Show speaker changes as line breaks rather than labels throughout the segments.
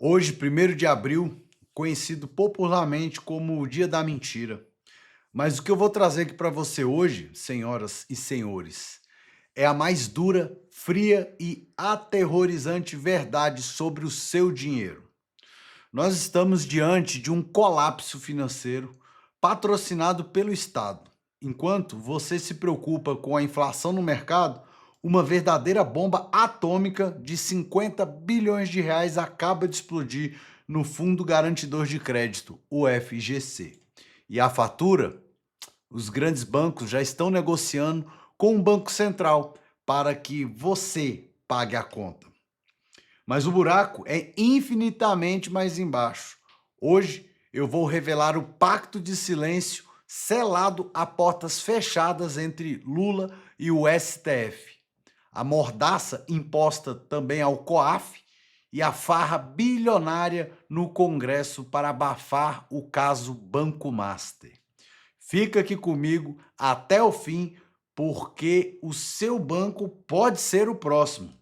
Hoje, 1º de abril, conhecido popularmente como o Dia da Mentira. Mas o que eu vou trazer aqui para você hoje, senhoras e senhores, é a mais dura, fria e aterrorizante verdade sobre o seu dinheiro. Nós estamos diante de um colapso financeiro patrocinado pelo Estado. Enquanto você se preocupa com a inflação no mercado, uma verdadeira bomba atômica de 50 bilhões de reais acaba de explodir no Fundo Garantidor de Crédito, o FGC. E a fatura? Os grandes bancos já estão negociando com o Banco Central para que você pague a conta. Mas o buraco é infinitamente mais embaixo. Hoje eu vou revelar o pacto de silêncio selado a portas fechadas entre Lula e o STF. A mordaça imposta também ao COAF e a farra bilionária no Congresso para abafar o caso Banco Master. Fica aqui comigo até o fim, porque o seu banco pode ser o próximo.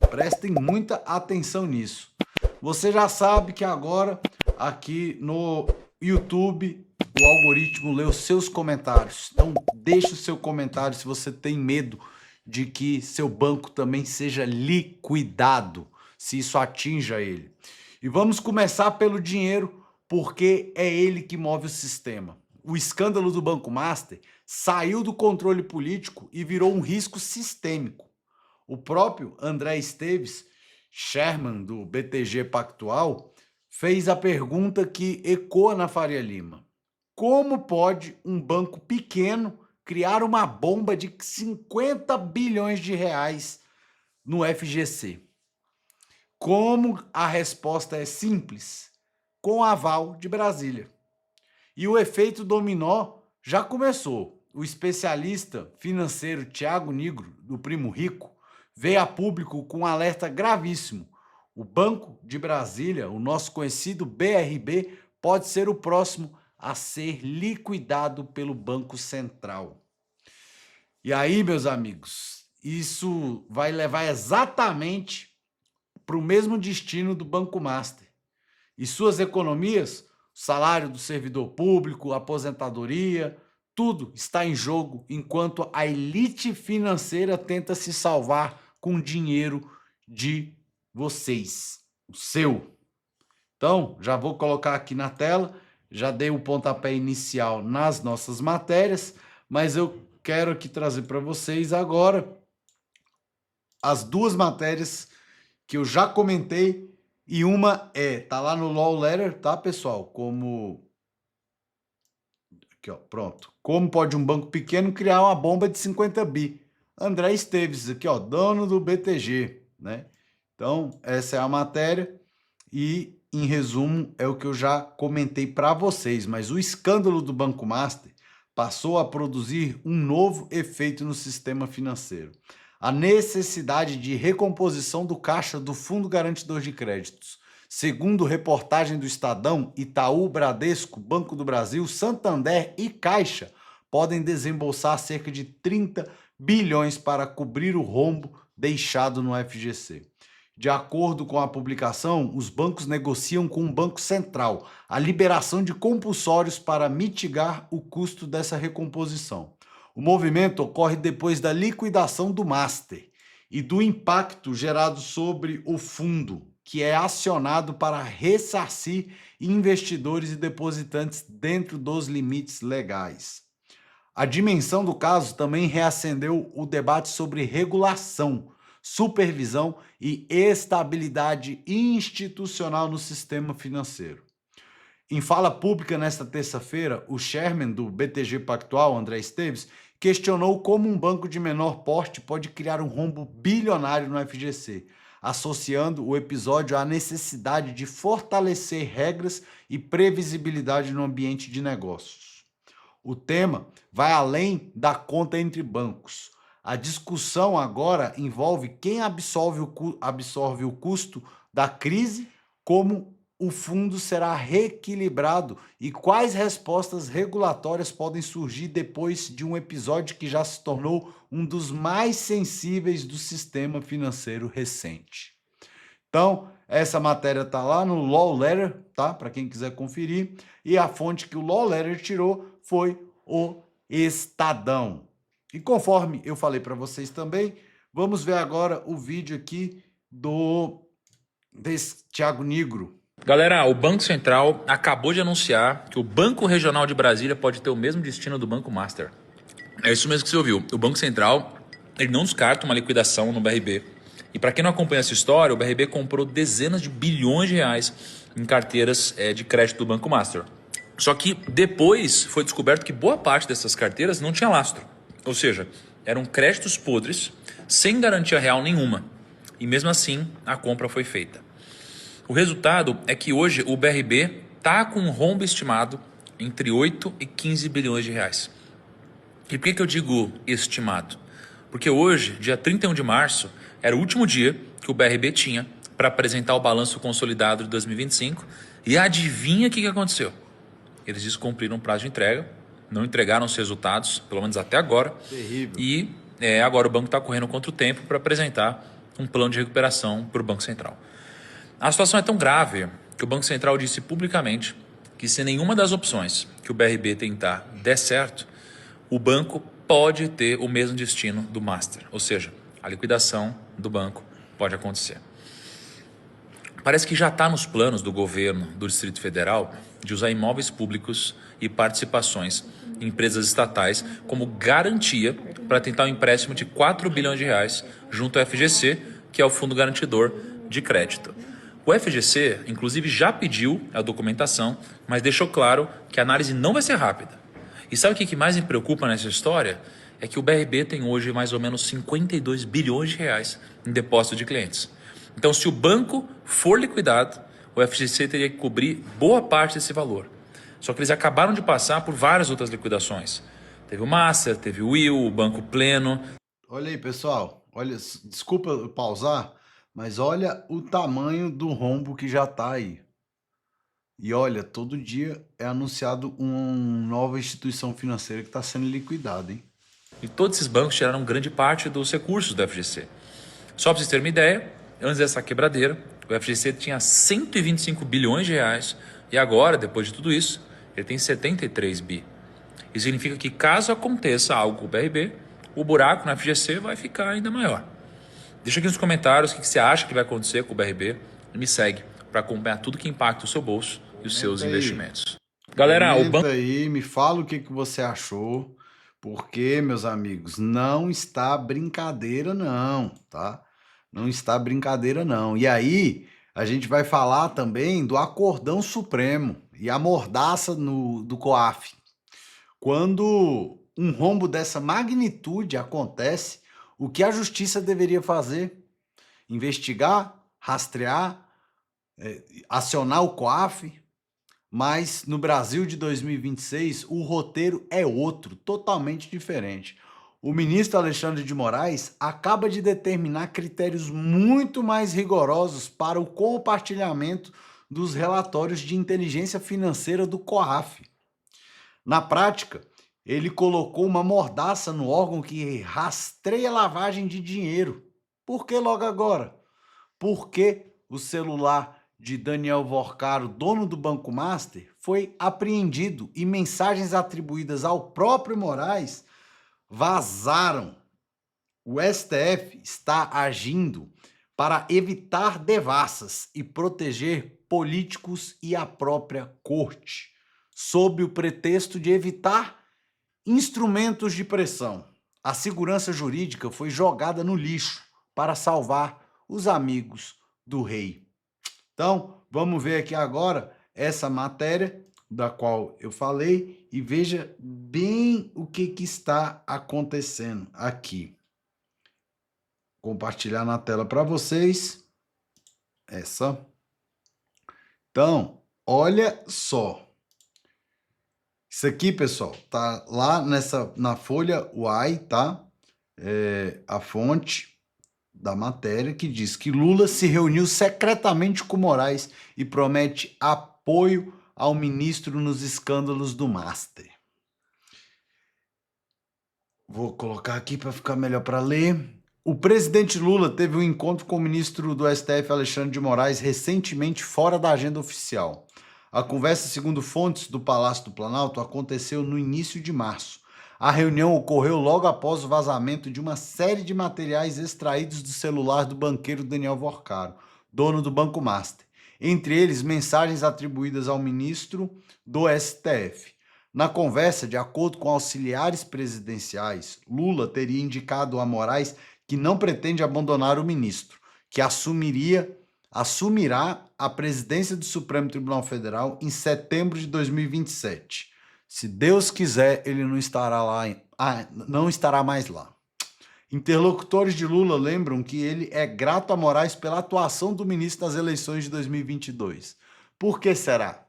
Prestem muita atenção nisso. Você já sabe que agora, aqui no YouTube, o algoritmo lê os seus comentários. Então, deixe o seu comentário se você tem medo de que seu banco também seja liquidado, se isso atinja ele. E vamos começar pelo dinheiro, porque é ele que move o sistema. O escândalo do Banco Master saiu do controle político e virou um risco sistêmico. O próprio André Esteves, chairman do BTG Pactual, fez a pergunta que ecoa na Faria Lima. Como pode um banco pequeno criar uma bomba de 50 bilhões de reais no FGC? Como a resposta é simples, com aval de Brasília. E o efeito dominó já começou. O especialista financeiro Thiago Nigro, do Primo Rico, veio a público com um alerta gravíssimo. O Banco de Brasília, o nosso conhecido BRB, pode ser o próximo a ser liquidado pelo Banco Central. E aí, meus amigos, isso vai levar exatamente para o mesmo destino do Banco Master. E suas economias, o salário do servidor público, a aposentadoria, tudo está em jogo enquanto a elite financeira tenta se salvar com dinheiro de vocês, o seu. Então, já vou colocar aqui na tela, já dei o pontapé inicial nas nossas matérias, mas eu quero aqui trazer para vocês agora as duas matérias que eu já comentei, e uma tá lá no Law Letter, tá, pessoal? Aqui, ó, pronto. Como pode um banco pequeno criar uma bomba de 50 bi? André Esteves, aqui, ó, dono do BTG, né? Então, essa é a matéria e, em resumo, é o que eu já comentei para vocês, mas o escândalo do Banco Master passou a produzir um novo efeito no sistema financeiro. A necessidade de recomposição do caixa do Fundo Garantidor de Créditos. Segundo reportagem do Estadão, Itaú, Bradesco, Banco do Brasil, Santander e Caixa podem desembolsar cerca de 30 bilhões para cobrir o rombo deixado no FGC. De acordo com a publicação, os bancos negociam com o Banco Central a liberação de compulsórios para mitigar o custo dessa recomposição. O movimento ocorre depois da liquidação do Master e do impacto gerado sobre o fundo, que é acionado para ressarcir investidores e depositantes dentro dos limites legais. A dimensão do caso também reacendeu o debate sobre regulação, supervisão e estabilidade institucional no sistema financeiro. Em fala pública nesta terça-feira, o chairman do BTG Pactual, André Esteves, questionou como um banco de menor porte pode criar um rombo bilionário no FGC, associando o episódio à necessidade de fortalecer regras e previsibilidade no ambiente de negócios. O tema vai além da conta entre bancos. A discussão agora envolve quem absorve o custo da crise, como o fundo será reequilibrado e quais respostas regulatórias podem surgir depois de um episódio que já se tornou um dos mais sensíveis do sistema financeiro recente. Então, Essa matéria tá lá no Law Letter, tá? Para quem quiser conferir. E a fonte que o Law Letter tirou foi o Estadão. E conforme eu falei para vocês também, vamos ver agora o vídeo aqui desse Thiago Nigro.
Galera, o Banco Central acabou de anunciar que o Banco Regional de Brasília pode ter o mesmo destino do Banco Master. É isso mesmo que você ouviu. O Banco Central ele não descarta uma liquidação no BRB. E para quem não acompanha essa história, o BRB comprou dezenas de bilhões de reais em carteiras de crédito do Banco Master. Só que depois foi descoberto que boa parte dessas carteiras não tinha lastro. Ou seja, eram créditos podres, sem garantia real nenhuma. E mesmo assim, a compra foi feita. O resultado é que hoje o BRB está com um rombo estimado entre 8 e 15 bilhões de reais. E por que eu digo estimado? Porque hoje, dia 31 de março, era o último dia que o BRB tinha para apresentar o balanço consolidado de 2025. E adivinha o que aconteceu? Eles descumpriram o prazo de entrega, não entregaram os resultados, pelo menos até agora.
Terrível.
E agora o banco está correndo contra o tempo para apresentar um plano de recuperação para o Banco Central. A situação é tão grave que o Banco Central disse publicamente que se nenhuma das opções que o BRB tentar der certo, o banco pode ter o mesmo destino do Master, ou seja, a liquidação do banco pode acontecer. Parece que já está nos planos do governo do Distrito Federal de usar imóveis públicos e participações em empresas estatais como garantia para tentar um empréstimo de 4 bilhões de reais junto ao FGC, que é o Fundo Garantidor de Crédito. O FGC, inclusive, já pediu a documentação, mas deixou claro que a análise não vai ser rápida. E sabe o que mais me preocupa nessa história? É que o BRB tem hoje mais ou menos 52 bilhões de reais em depósito de clientes. Então, se o banco for liquidado, o FGC teria que cobrir boa parte desse valor. Só que eles acabaram de passar por várias outras liquidações. Teve o Master, teve o Will, o Banco Pleno.
Olha aí, pessoal. Olha, desculpa eu pausar, mas olha o tamanho do rombo que já tá aí. E olha, todo dia é anunciado uma nova instituição financeira que está sendo liquidada, hein?
E todos esses bancos tiraram grande parte dos recursos do FGC. Só para vocês terem uma ideia, antes dessa quebradeira, o FGC tinha 125 bilhões de reais e agora, depois de tudo isso, ele tem 73 bi. Isso significa que caso aconteça algo com o BRB, o buraco no FGC vai ficar ainda maior. Deixa aqui nos comentários o que você acha que vai acontecer com o BRB e me segue para acompanhar tudo que impacta o seu bolso e os seus investimentos. Galera, o banco
aí, me fala o que você achou, porque, meus amigos, não está brincadeira não, tá? Não está brincadeira não. E aí, a gente vai falar também do Acordão Supremo e a mordaça do COAF. Quando um rombo dessa magnitude acontece, o que a justiça deveria fazer? Investigar, rastrear, acionar o COAF? Mas no Brasil de 2026, o roteiro é outro, totalmente diferente. O ministro Alexandre de Moraes acaba de determinar critérios muito mais rigorosos para o compartilhamento dos relatórios de inteligência financeira do COAF. Na prática, ele colocou uma mordaça no órgão que rastreia lavagem de dinheiro. Por que logo agora? Porque o celular de Daniel Vorcaro, dono do Banco Master, foi apreendido e mensagens atribuídas ao próprio Moraes vazaram. O STF está agindo para evitar devassas e proteger políticos e a própria corte, sob o pretexto de evitar instrumentos de pressão. A segurança jurídica foi jogada no lixo para salvar os amigos do rei. Então, vamos ver aqui agora essa matéria da qual eu falei e veja bem o que está acontecendo aqui. Compartilhar na tela para vocês. Essa. Então, olha só. Isso aqui, pessoal, tá lá na folha UAI, tá? A fonte da matéria que diz que Lula se reuniu secretamente com Moraes e promete apoio ao ministro nos escândalos do Master. Vou colocar aqui para ficar melhor para ler. O presidente Lula teve um encontro com o ministro do STF, Alexandre de Moraes, recentemente fora da agenda oficial. A conversa, segundo fontes do Palácio do Planalto, aconteceu no início de março. A reunião ocorreu logo após o vazamento de uma série de materiais extraídos do celular do banqueiro Daniel Vorcaro, dono do Banco Master. Entre eles, mensagens atribuídas ao ministro do STF. Na conversa, de acordo com auxiliares presidenciais, Lula teria indicado a Moraes que não pretende abandonar o ministro, que assumirá a presidência do Supremo Tribunal Federal em setembro de 2027. Se Deus quiser, ele não estará lá, não estará mais lá. Interlocutores de Lula lembram que ele é grato a Moraes pela atuação do ministro nas eleições de 2022. Por que será?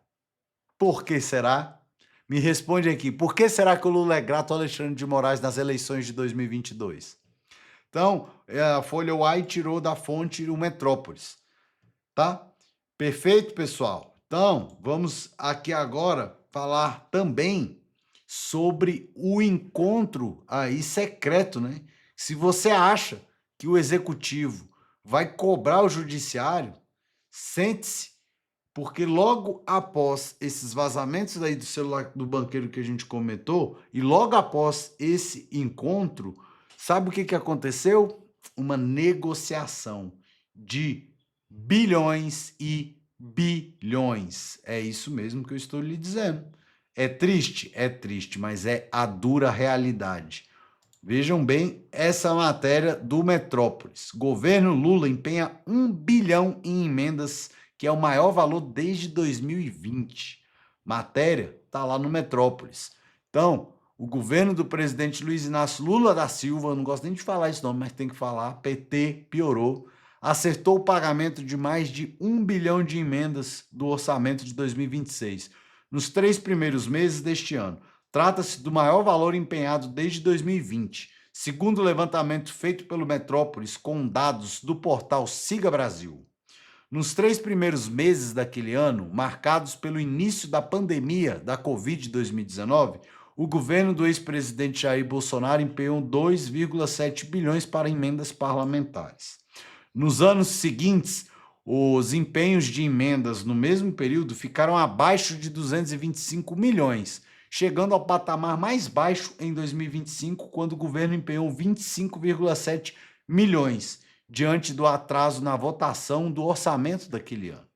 Por que será? Me responde aqui. Por que será que o Lula é grato ao Alexandre de Moraes nas eleições de 2022? Então, a Folha UAI tirou da fonte o Metrópolis, tá? Perfeito, pessoal? Então, vamos aqui agora falar também sobre o encontro aí secreto, né? Se você acha que o executivo vai cobrar o judiciário, sente-se, porque logo após esses vazamentos aí do celular do banqueiro que a gente comentou, e logo após esse encontro, sabe o que aconteceu? Uma negociação de bilhões e bilhões. É isso mesmo que eu estou lhe dizendo. É triste, mas é a dura realidade. Vejam bem essa matéria do Metrópolis. Governo Lula empenha 1 bilhão em emendas, que é o maior valor desde 2020. Matéria está lá no Metrópolis. Então, o governo do presidente Luiz Inácio Lula da Silva, não gosto nem de falar esse nome, mas tem que falar, PT piorou, acertou o pagamento de mais de 1 bilhão de emendas do orçamento de 2026, nos 3 primeiros meses deste ano. Trata-se do maior valor empenhado desde 2020, segundo o levantamento feito pelo Metrópolis com dados do portal Siga Brasil. Nos 3 primeiros meses daquele ano, marcados pelo início da pandemia da Covid-2019, o governo do ex-presidente Jair Bolsonaro empenhou 2,7 bilhões para emendas parlamentares. Nos anos seguintes, os empenhos de emendas no mesmo período ficaram abaixo de 225 milhões, chegando ao patamar mais baixo em 2025, quando o governo empenhou 25,7 milhões, diante do atraso na votação do orçamento daquele ano.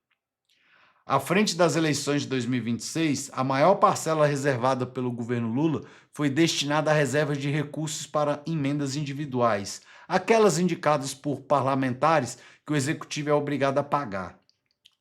À frente das eleições de 2026, a maior parcela reservada pelo governo Lula foi destinada a reservas de recursos para emendas individuais, aquelas indicadas por parlamentares que o executivo é obrigado a pagar.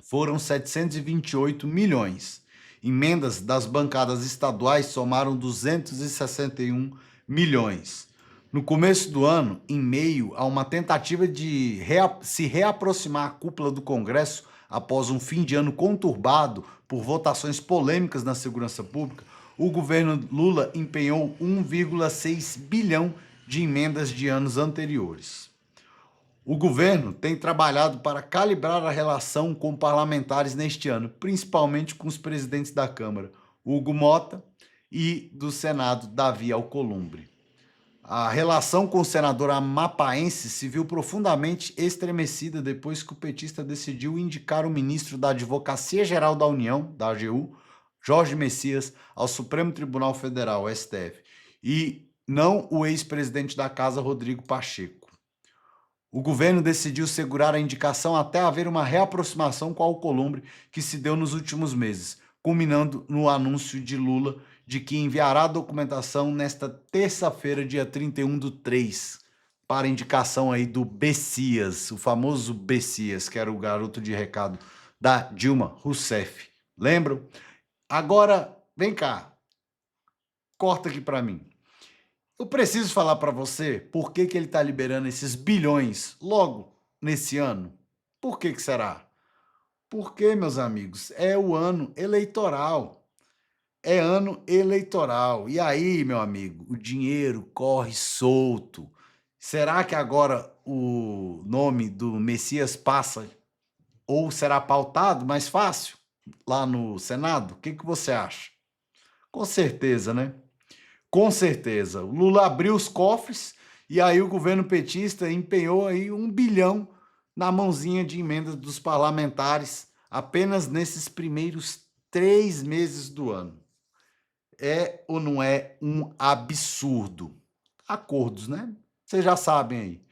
Foram 728 milhões. Emendas das bancadas estaduais somaram 261 milhões. No começo do ano, em meio a uma tentativa de se reaproximar à cúpula do Congresso após um fim de ano conturbado por votações polêmicas na segurança pública, o governo Lula empenhou 1,6 bilhão de emendas de anos anteriores. O governo tem trabalhado para calibrar a relação com parlamentares neste ano, principalmente com os presidentes da Câmara, Hugo Mota, e do Senado, Davi Alcolumbre. A relação com o senador amapaense se viu profundamente estremecida depois que o petista decidiu indicar o ministro da Advocacia Geral da União, da AGU, Jorge Messias, ao Supremo Tribunal Federal, STF, e não o ex-presidente da Casa, Rodrigo Pacheco. O governo decidiu segurar a indicação até haver uma reaproximação com Alcolumbre que se deu nos últimos meses, culminando no anúncio de Lula de que enviará a documentação nesta terça-feira, dia 31/3, para indicação aí do Bessias, o famoso Bessias, que era o garoto de recado da Dilma Rousseff. Lembram? Agora, vem cá, corta aqui para mim. Eu preciso falar para você por que ele está liberando esses bilhões logo nesse ano. Por que será? Porque, meus amigos, é o ano eleitoral. É ano eleitoral. E aí, meu amigo, o dinheiro corre solto. Será que agora o nome do Messias passa ou será pautado mais fácil lá no Senado? O que você acha? Com certeza, né? Com certeza. O Lula abriu os cofres E aí o governo petista empenhou aí 1 bilhão na mãozinha de emendas dos parlamentares apenas nesses primeiros 3 meses do ano. É ou não é um absurdo? Acordos, né? Vocês já sabem aí.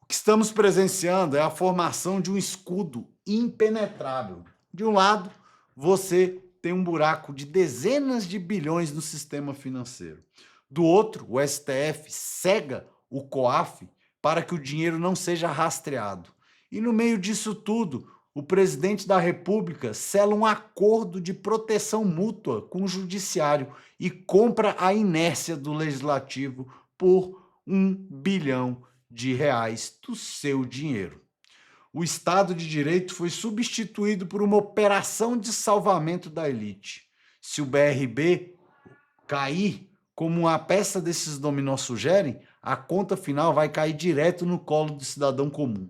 O que estamos presenciando é a formação de um escudo impenetrável. De um lado, você tem um buraco de dezenas de bilhões no sistema financeiro. Do outro, o STF cega o COAF para que o dinheiro não seja rastreado. E no meio disso tudo, o presidente da República sela um acordo de proteção mútua com o judiciário e compra a inércia do legislativo por R$ 1 bilhão do seu dinheiro. O Estado de Direito foi substituído por uma operação de salvamento da elite. Se o BRB cair, como uma peça desses dominó sugerem, a conta final vai cair direto no colo do cidadão comum.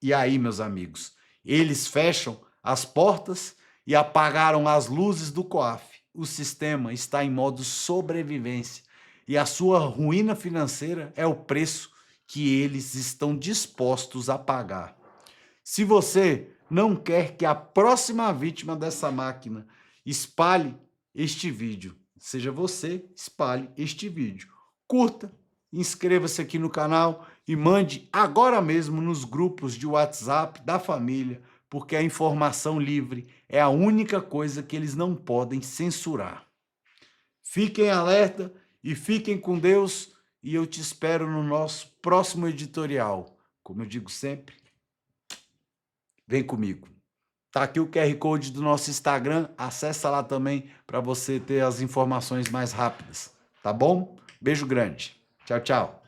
E aí, meus amigos, eles fecham as portas e apagaram as luzes do COAF. O sistema está em modo sobrevivência e a sua ruína financeira é o preço que eles estão dispostos a pagar. Se você não quer que a próxima vítima dessa máquina espalhe este vídeo, seja você, espalhe este vídeo. Curta, inscreva-se aqui no canal e mande agora mesmo nos grupos de WhatsApp da família, porque a informação livre é a única coisa que eles não podem censurar. Fiquem alerta e fiquem com Deus e eu te espero no nosso próximo editorial. Como eu digo sempre, vem comigo. Tá aqui o QR Code do nosso Instagram, acessa lá também para você ter as informações mais rápidas, tá bom? Beijo grande. Tchau, tchau.